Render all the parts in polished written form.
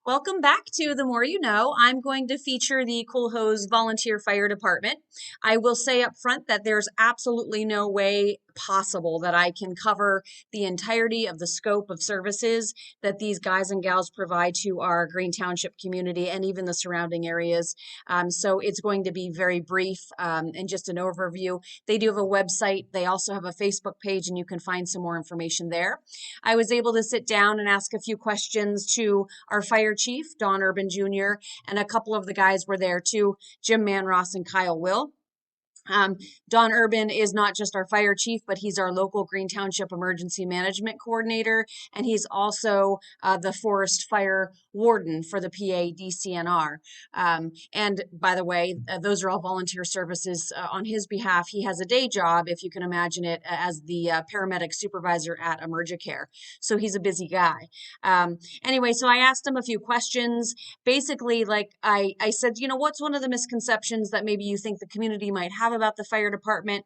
Welcome back to The More You Know. I'm going to feature the Kuhl Volunteer Fire Department. I will say up front that there's absolutely no way possible that I can cover the entirety of the scope of services that these guys and gals provide to our Green Township community and even the surrounding areas. So it's going to be very brief and just an overview. They do have a website. They also have a Facebook page, and you can find some more information there. I was able to sit down and ask a few questions to our fire chief, Don Urban Jr., and a couple of the guys were there too, Jim Manross and Kyle Will. Um, Don Urban is not just our fire chief, but he's our local Green Township Emergency Management Coordinator, and he's also the Forest Fire Warden for the PA DCNR. And by the way, those are all volunteer services on his behalf. He has a day job, if you can imagine it, as the paramedic supervisor at Emergicare. So he's a busy guy. Anyway, so I asked him a few questions. Basically, like I said, what's one of the misconceptions that maybe you think the community might have about the fire department?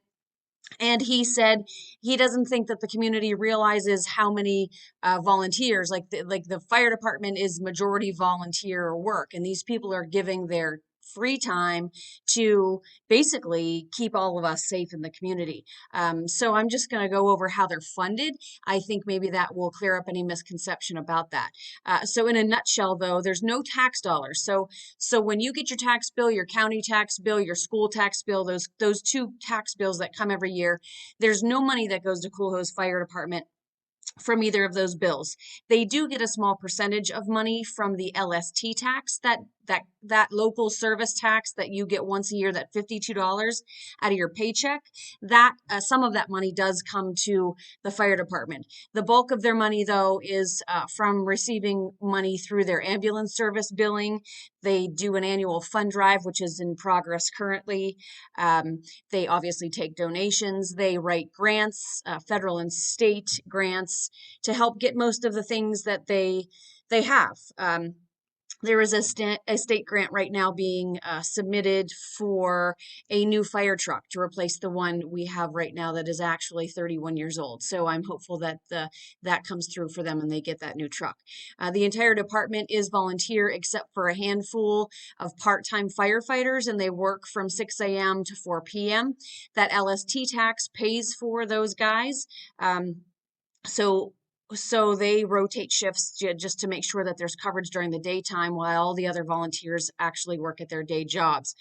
And he said he doesn't think that the community realizes how many volunteers, like the fire department is majority volunteer work, and these people are giving their free time to basically keep all of us safe in the community. So I'm just going to go over how they're funded. I think maybe that will clear up any misconception about that. So in a nutshell, though, there's no tax dollars. So when you get your tax bill, your county tax bill, your school tax bill, those two tax bills that come every year, there's no money that goes to Cool Fire Department from either of those bills. They do get a small percentage of money from the LST tax, that local service tax that you get once a year, that $52 out of your paycheck. That some of that money does come to the fire department. The bulk of their money, though, is from receiving money through their ambulance service billing. They do an annual fund drive, which is in progress currently. They obviously take donations. They write grants, federal and state grants, to help get most of the things that they have. There is a state grant right now being submitted for a new fire truck to replace the one we have right now that is actually 31 years old. So I'm hopeful that that comes through for them and they get that new truck. The entire department is volunteer except for a handful of part-time firefighters, and they work from 6 a.m. to 4 p.m. That LST tax pays for those guys. So they rotate shifts just to make sure that there's coverage during the daytime while all the other volunteers actually work at their day jobs.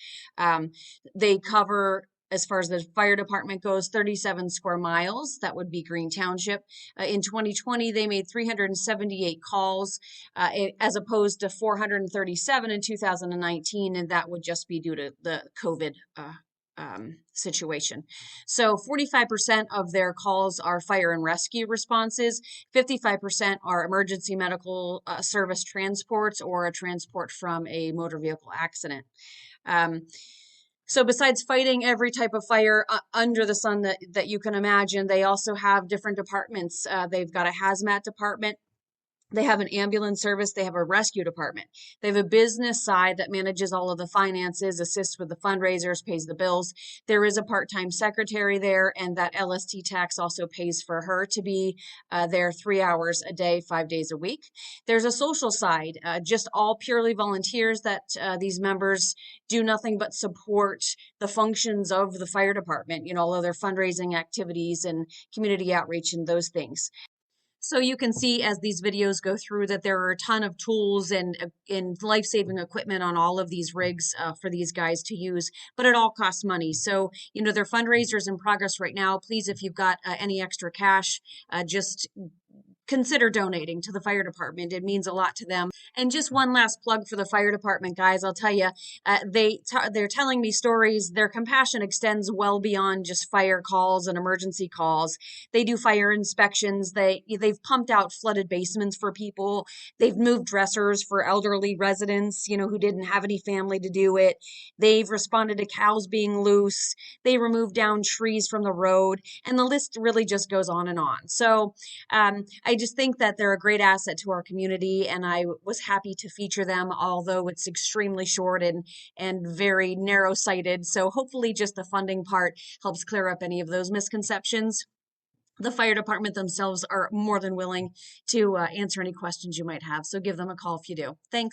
They cover, as far as the fire department goes, 37 square miles. That would be Green Township. In 2020, they made 378 calls as opposed to 437 in 2019, and that would just be due to the COVID situation. So 45% of their calls are fire and rescue responses, 55% are emergency medical service transports or a transport from a motor vehicle accident. So besides fighting every type of fire under the sun that you can imagine, they also have different departments. They've got a hazmat department. They have an ambulance service. They have a rescue department. They have a business side that manages all of the finances, assists with the fundraisers, pays the bills. There is a part-time secretary there, and that LST tax also pays for her to be there 3 hours a day, 5 days a week. There's a social side, just all purely volunteers that these members do nothing but support the functions of the fire department, all of their fundraising activities and community outreach and those things. So you can see as these videos go through that there are a ton of tools and life-saving equipment on all of these rigs for these guys to use, but it all costs money. So, their fundraisers in progress right now. Please, if you've got any extra cash, just consider donating to the fire department. It means a lot to them. And just one last plug for the fire department, guys. I'll tell you, they're telling me stories. Their compassion extends well beyond just fire calls and emergency calls. They do fire inspections. They've pumped out flooded basements for people. They've moved dressers for elderly residents, who didn't have any family to do it. They've responded to cows being loose. They removed down trees from the road, and the list really just goes on and on. So I just think that they're a great asset to our community, and I was happy to feature them, although it's extremely short and very narrow-sighted. So hopefully just the funding part helps clear up any of those misconceptions. the fire department themselves are more than willing to answer any questions you might have. So give them a call if you do. Thanks.